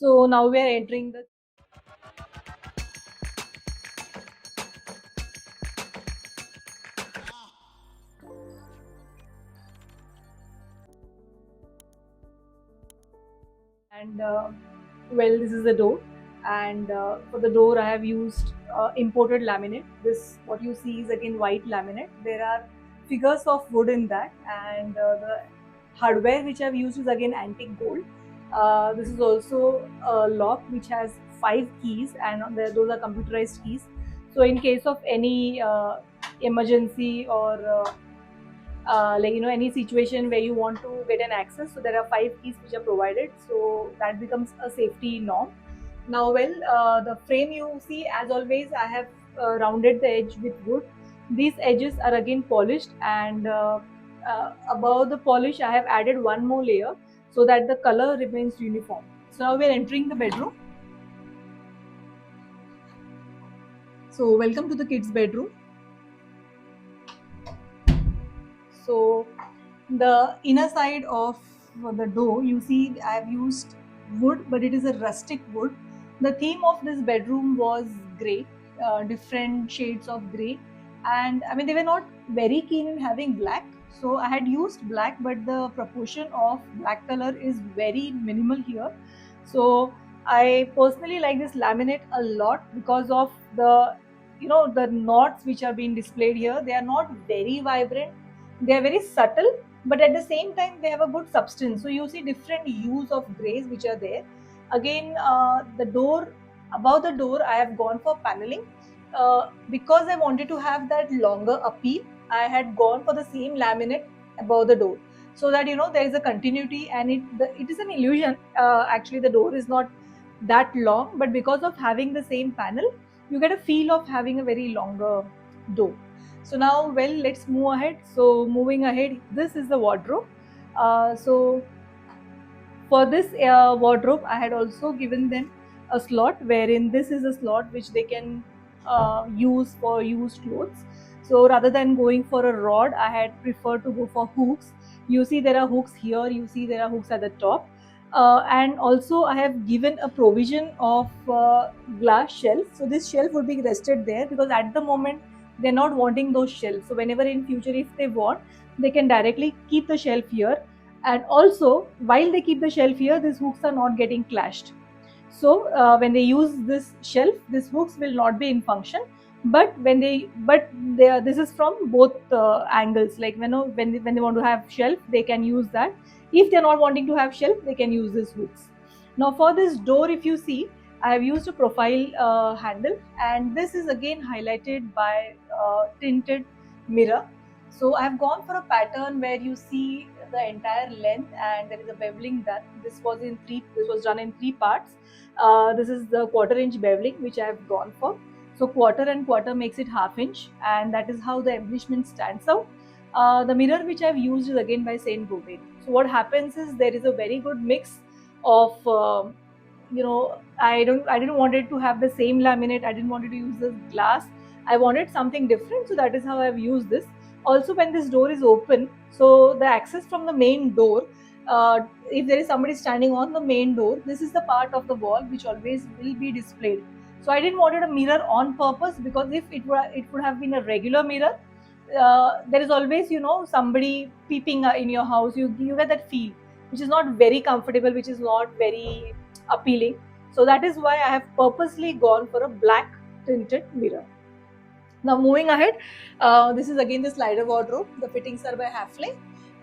So now we are entering the and well, this is the door, and for the door I have used imported laminate. This what you see is again white laminate. There are figures of wood in that, and the hardware which I've used is again antique gold. This is also a lock which has 5 keys, and those are computerized keys. So in case of any emergency or like any situation where you want to get an access, so there are 5 keys which are provided, so that becomes a safety norm. Now, well, the frame you see, as always, I have rounded the edge with wood. These edges are again polished, and above the polish I have added one more layer so that the color remains uniform. So now we are entering the bedroom. So welcome to the kids bedroom. So the inner side of the door, you see I have used wood, but it is a rustic wood. The theme of this bedroom was grey, different shades of grey, and I mean they were not very keen in having black, so I had used black, but the proportion of black color is very minimal here. So I personally like this laminate a lot because of the the knots which are being displayed here. They are not very vibrant, they are very subtle, but at the same time they have a good substance. So you see different hues of grays which are there. Again, the door, above the door I have gone for paneling because I wanted to have that longer appeal. I had gone for the same laminate above the door, so that there is a continuity, and it is an illusion. Actually the door is not that long, but because of having the same panel, you get a feel of having a very longer door. So now, well, let's move ahead. So moving ahead, this is the wardrobe. So for this wardrobe, I had also given them a slot wherein this is a slot which they can use for used clothes. So rather than going for a rod, I had preferred to go for hooks. You see there are hooks here, you see there are hooks at the top. And also I have given a provision of glass shelf. So this shelf would be rested there because at the moment they're not wanting those shelves. So whenever in future if they want, they can directly keep the shelf here, and also while they keep the shelf here, these hooks are not getting clashed. So when they use this shelf, these hooks will not be in function, but they are, this is from both angles. Like when they want to have shelf, they can use that. If they're not wanting to have shelf, they can use these hooks. Now for this door, if you see, I have used a profile handle, and this is again highlighted by tinted mirror. So I have gone for a pattern where you see the entire length and there is a beveling done. This was done in 3 parts. This is the quarter-inch beveling which I have gone for. So quarter and quarter makes it half-inch, and that is how the embellishment stands out. The mirror which I have used is again by Saint Gobain. So what happens is there is a very good mix of I didn't want it to have the same laminate. I didn't want it to use this glass. I wanted something different, so that is how I've used this. Also, when this door is open, so the access from the main door, if there is somebody standing on the main door, this is the part of the wall which always will be displayed. So I didn't wanted a mirror on purpose, because if it would have been a regular mirror, there is always somebody peeping in your house. You get that feel, which is not very comfortable, which is not very appealing. So that is why I have purposely gone for a black tinted mirror. Now moving ahead, this is again the slider wardrobe. The fittings are by Hafele,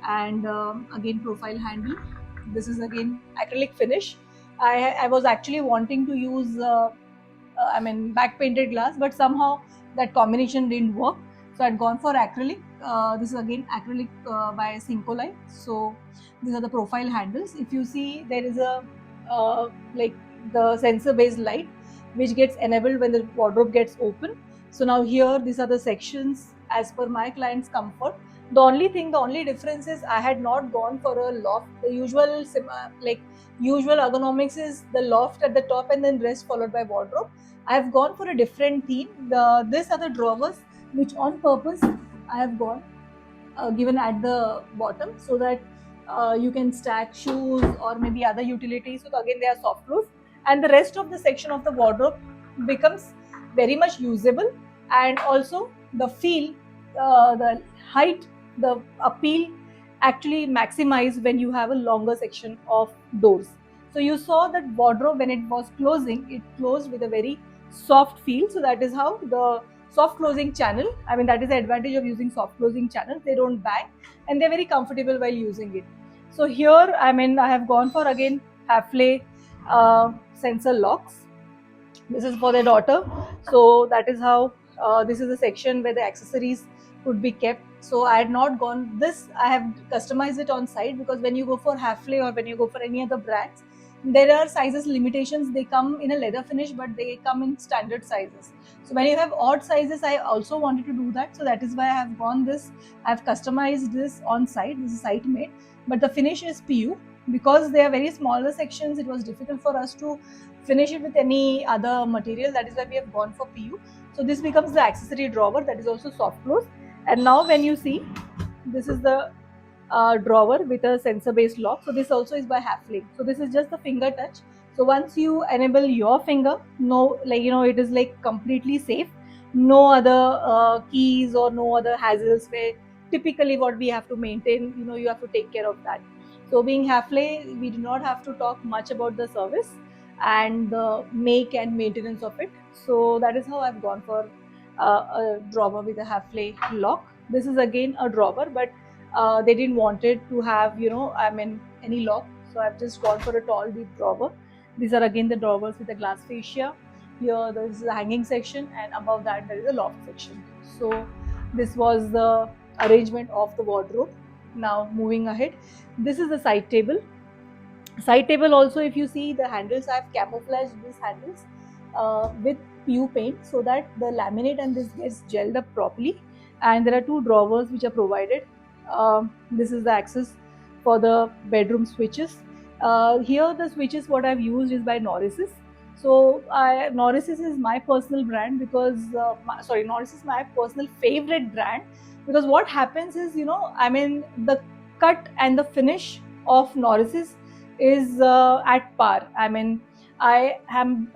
and again profile handle. This is again acrylic finish. I was actually wanting to use back painted glass, but somehow that combination didn't work. So I'd gone for acrylic. This is again acrylic by Syncolite. So these are the profile handles. If you see, there is a like the sensor based light which gets enabled when the wardrobe gets open. So now here these are the sections as per my client's comfort. The only difference is I had not gone for a loft. The usual ergonomics is the loft at the top and then rest followed by wardrobe. I have gone for a different theme. These are the drawers which on purpose I have gone given at the bottom, so that you can stack shoes or maybe other utilities. So again they are soft close, and the rest of the section of the wardrobe becomes very much usable, and also the feel, the height, the appeal actually maximize when you have a longer section of doors. So you saw that wardrobe when it was closing, it closed with a very soft feel. So that is how the soft closing channel, I mean, that is the advantage of using soft closing channels. They don't bang and they're very comfortable while using it. So here, I mean, I have gone for again Hafele sensor locks. This is for their daughter. So that is how this is the section where the accessories could be kept. So I had not gone this, I have customized it on site, because when you go for Hafele or when you go for any other brands, there are sizes limitations. They come in a leather finish, but they come in standard sizes. So when you have odd sizes, I also wanted to do that. So that is why I have gone this, I have customized this on site. This is site made, but the finish is PU. Because they are very smaller sections, it was difficult for us to finish it with any other material. That is why we have gone for PU. So this becomes the accessory drawer, that is also soft close. And now when you see, this is the drawer with a sensor based lock. So this also is by Hafele. So this is just the finger touch. So once you enable your finger, no, like, you know, it is like completely safe. No other keys or no other hassles where typically what we have to maintain, you know, you have to take care of that. So being Hafele, we do not have to talk much about the service and the make and maintenance of it. So that is how I've gone for a drawer with a Hafele lock. This is again a drawer, but they didn't want it to have, you know, I mean, any lock. So I've just gone for a tall deep drawer. These are again the drawers with a glass fascia. Here there is a hanging section, and above that there is a loft section. So this was the arrangement of the wardrobe. Now moving ahead, this is the side table. Side table also, if you see the handles, I have camouflaged these handles with PU paint so that the laminate and this gets gelled up properly. And there are two drawers which are provided. This is the access for the bedroom switches. Here the switches what I've used is by Norris's. So Norris's is my personal brand because Norris is my personal favorite brand, because what happens is, you know, I mean, the cut and the finish of Norris's is at par. I mean, I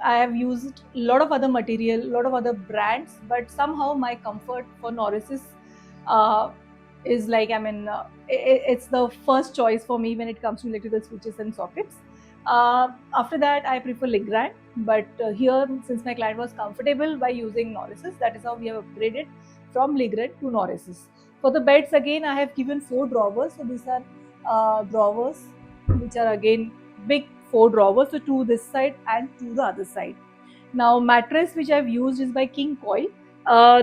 have used a lot of other material, a lot of other brands, but somehow my comfort for Norris's uh, is like, I mean, it's the first choice for me when it comes to electrical switches and sockets. After that, I prefer Legrand, but here, since my client was comfortable by using Norris's, that is how we have upgraded from Legrand to Norris's. For the beds, again, I have given 4 drawers. So these are drawers which are again big 4 drawers, so two this side and two the other side. Now mattress which I've used is by King Coil.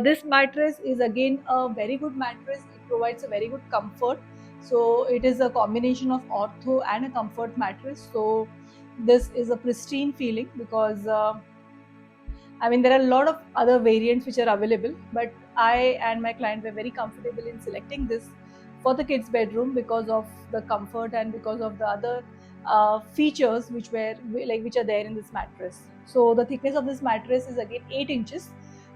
This mattress is again a very good mattress. It provides a very good comfort. So it is a combination of ortho and a comfort mattress. So this is a pristine feeling because I mean, there are a lot of other variants which are available, but I and my client were very comfortable in selecting this for the kids' bedroom because of the comfort and because of the other features which are there in this mattress. So the thickness of this mattress is again 8 inches.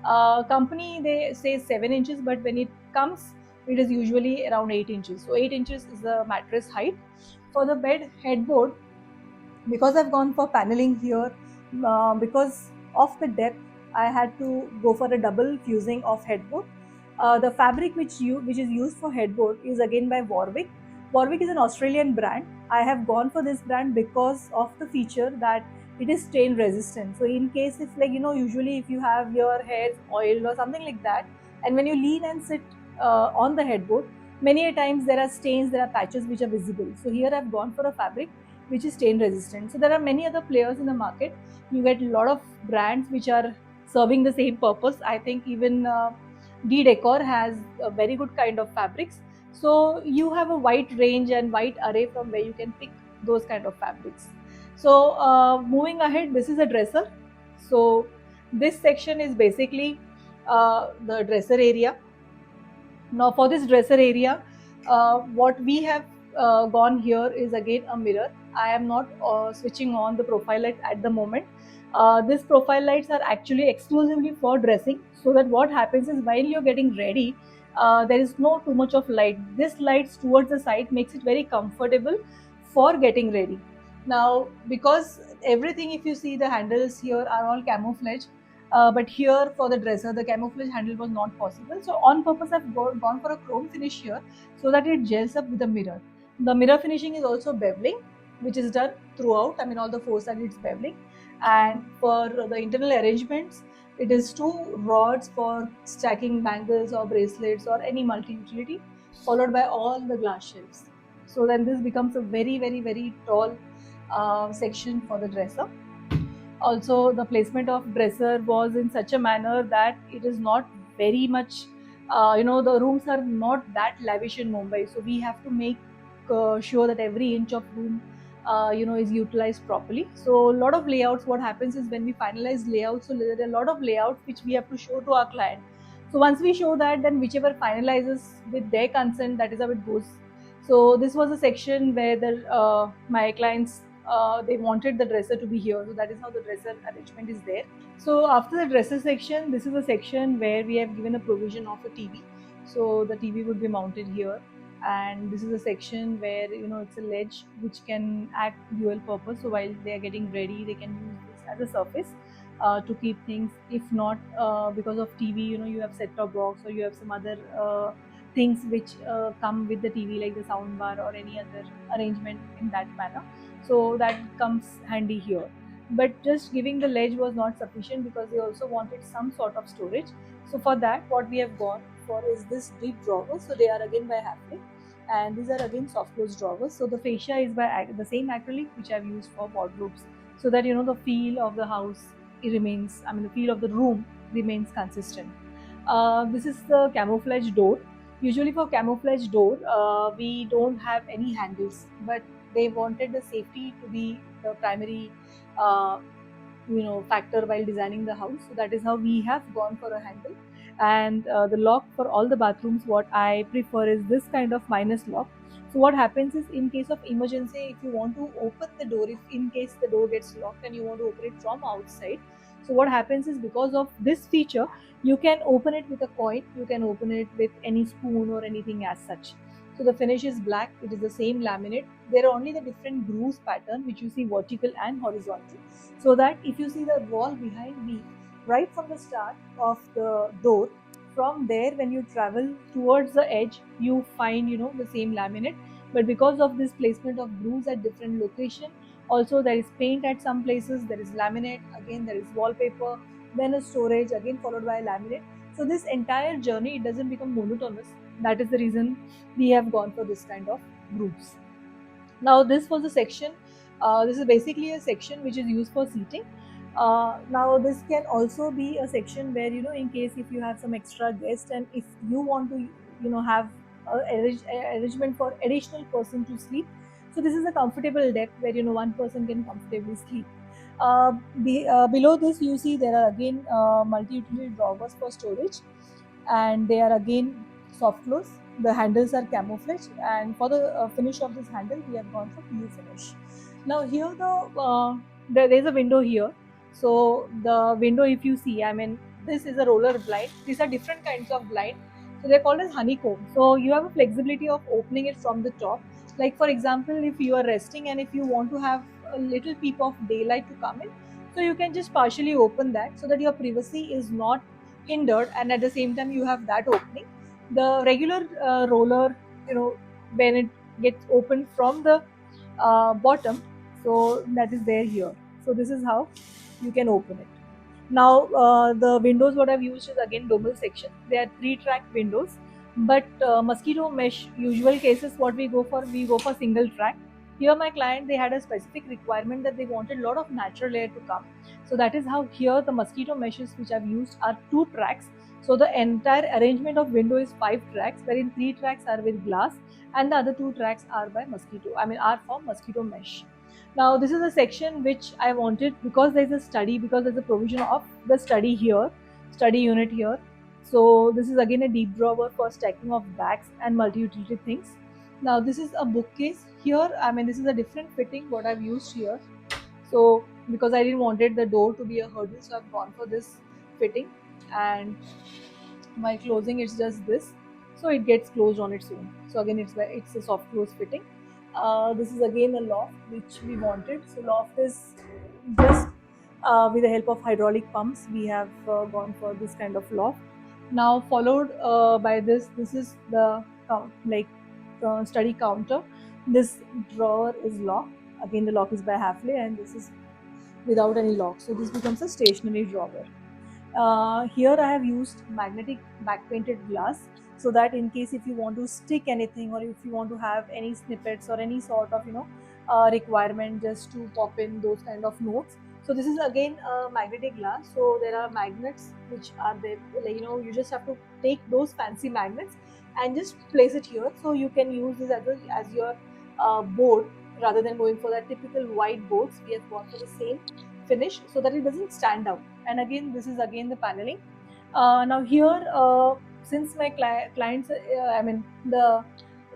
Company they say 7 inches, but when it comes, it is usually around 8 inches. So 8 inches is the mattress height. For the bed headboard, because I've gone for paneling here, because of the depth, I had to go for a double fusing of headboard. The fabric which is used for headboard is again by Warwick. Warwick is an Australian brand. I have gone for this brand because of the feature that it is stain resistant. So in case if, like, you know, usually if you have your hairs oiled or something like that, and when you lean and sit on the headboard, many a times there are stains, there are patches which are visible. So here I've gone for a fabric which is stain resistant. So there are many other players in the market. You get a lot of brands which are serving the same purpose. I think even D Decor has a very good kind of fabrics. So you have a wide range and wide array from where you can pick those kind of fabrics. So moving ahead, this is a dresser. So this section is basically the dresser area. Now for this dresser area, what we have gone here is again a mirror. I am not switching on the profile light at the moment. These profile lights are actually exclusively for dressing, so that what happens is while you're getting ready, there is no too much of light. This lights towards the side makes it very comfortable for getting ready. Now, because everything, if you see the handles here are all camouflage, but here for the dresser, the camouflage handle was not possible. So on purpose, I've gone for a chrome finish here so that it gels up with the mirror. The mirror finishing is also beveling, which is done throughout. I mean, all the four sides it's beveling. And for the internal arrangements, it is two rods for stacking bangles or bracelets or any multi-utility, followed by all the glass shelves. So then this becomes a very, very, very tall section for the dresser. Also, the placement of dresser was in such a manner that it is not very much, the rooms are not that lavish in Mumbai, so we have to make sure that every inch of room is utilized properly. So a lot of layouts, what happens is when we finalize layouts, so there are a lot of layouts which we have to show to our client. So once we show that, then whichever finalizes with their consent, that is how it goes. So this was a section where my clients, they wanted the dresser to be here, so that is how the dresser arrangement is there. So after the dresser section, this is a section where we have given a provision of a TV. So the TV would be mounted here, and this is a section where it's a ledge which can act dual purpose. So while they are getting ready, they can use this as a surface to keep things. If not, because of TV, you have set-top box or you have some other things which come with the TV, like the sound bar or any other arrangement in that manner. So that comes handy here. But just giving the ledge was not sufficient because they also wanted some sort of storage. So for that, what we have gone for is this deep drawer. So they are again by Hafele, and these are again soft close drawers. So the fascia is by the same acrylic which I've used for wardrobes, so that the feel of the house, it remains. I mean, the feel of the room remains consistent. This is the camouflage door. Usually for camouflage door, we don't have any handles, but they wanted the safety to be the primary uh, factor while designing the house. So that is how we have gone for a handle. And the lock for all the bathrooms, what I prefer is this kind of minus lock. So what happens is, in case of emergency, if you want to open the door, if in case the door gets locked and you want to open it from outside, so what happens is, because of this feature, you can open it with a coin, you can open it with any spoon or anything as such. So the finish is black, it is the same laminate. There are only the different grooves pattern which you see vertical and horizontal. So that if you see the wall behind me, right from the start of the door, from there when you travel towards the edge, you find the same laminate. But because of this placement of grooves at different location, also there is paint at some places, there is laminate, again there is wallpaper, then a storage, again followed by a laminate. So this entire journey, it doesn't become monotonous. That is the reason we have gone for this kind of grooves. Now this was a section, this is basically a section which is used for seating. Now this can also be a section where, in case if you have some extra guest and if you want to have a arrangement for additional person to sleep. So this is a comfortable depth where one person can comfortably sleep. Below this, you see there are again multi-utility drawers for storage, and they are again soft close. The handles are camouflage, and for the finish of this handle, we have gone for PU finish. Now here there is a window here. So the window, if you see, I mean, this is a roller blind. These are different kinds of blind. So they're called as honeycomb. So you have a flexibility of opening it from the top. Like for example, if you are resting and if you want to have a little peep of daylight to come in, so you can just partially open that so that your privacy is not hindered, and at the same time you have that opening. The regular roller, when it gets opened from the bottom, so that is there here. So this is how you can open it. Now the windows what I've used is again double section. They are 3-track windows, but mosquito mesh usual cases, what we go for single track. Here my client, they had a specific requirement that they wanted a lot of natural air to come. So that is how here the mosquito meshes which I've used are 2 tracks. So the entire arrangement of window is 5 tracks, wherein 3 tracks are with glass and the other 2 tracks are by are for mosquito mesh. Now this is a section which I wanted because there's a study, because there's a provision of the study here, study unit here. So this is again a deep drawer for stacking of bags and multi-utility things. Now this is a bookcase here. I mean, this is a different fitting what I've used here. So because I didn't wanted the door to be a hurdle, so I've gone for this fitting, and my closing is just this. So it gets closed on its own. So again, it's a soft close fitting. This is again a loft which we wanted. So loft is just with the help of hydraulic pumps we have gone for this kind of loft. Now followed by this is the study counter. This drawer is locked. Again the lock is by Hafele, and this is without any lock, so this becomes a stationary drawer. Here I have used magnetic back painted glass, so that in case if you want to stick anything, or if you want to have any snippets or any sort of requirement just to pop in those kind of notes. So this is again a magnetic glass, so there are magnets which are there, like you just have to take those fancy magnets and just place it here, so you can use this as your board, rather than going for that typical white boards. We have gone for the same finish so that it doesn't stand out. And again this is again the paneling. Now here, since my clients, I mean the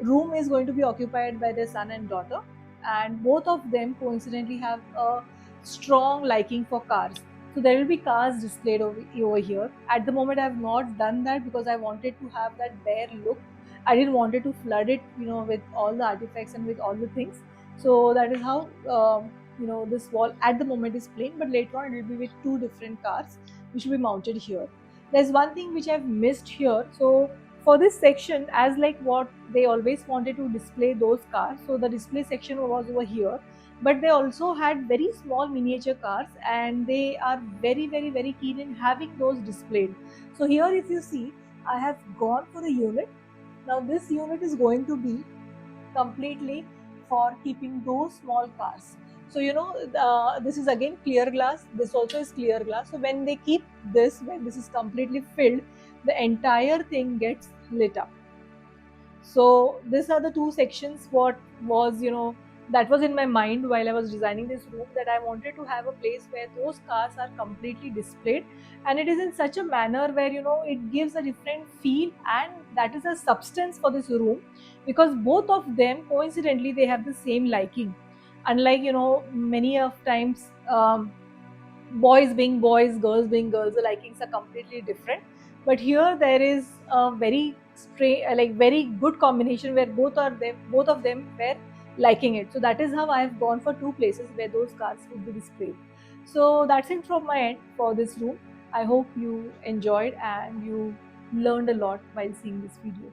room is going to be occupied by their son and daughter, and both of them coincidentally have a strong liking for cars. So there will be cars displayed over here. At the moment I have not done that because I wanted to have that bare look. I didn't want it to flood it, with all the artifacts and with all the things. So that is how this wall at the moment is plain, but later on it will be with two different cars which will be mounted here. There's one thing which I've missed here. So for this section, as like what they always wanted to display those cars, so the display section was over here, but they also had very small miniature cars, and they are very very very keen in having those displayed. So here if you see, I have gone for a unit. Now this unit is going to be completely for keeping those small cars. So this is again clear glass, this also is clear glass. So when they keep this, when this is completely filled, the entire thing gets lit up. So these are the two sections what was that was in my mind while I was designing this room, that I wanted to have a place where those cars are completely displayed, and it is in such a manner where it gives a different feel, and that is a substance for this room, because both of them coincidentally they have the same liking. Unlike many of times, boys being boys, girls being girls, the likings are completely different. But here there is a very like very good combination where both of them were liking it. So that is how I have gone for two places where those cars would be displayed. So that's it from my end for this room. I hope you enjoyed and you learned a lot while seeing this video.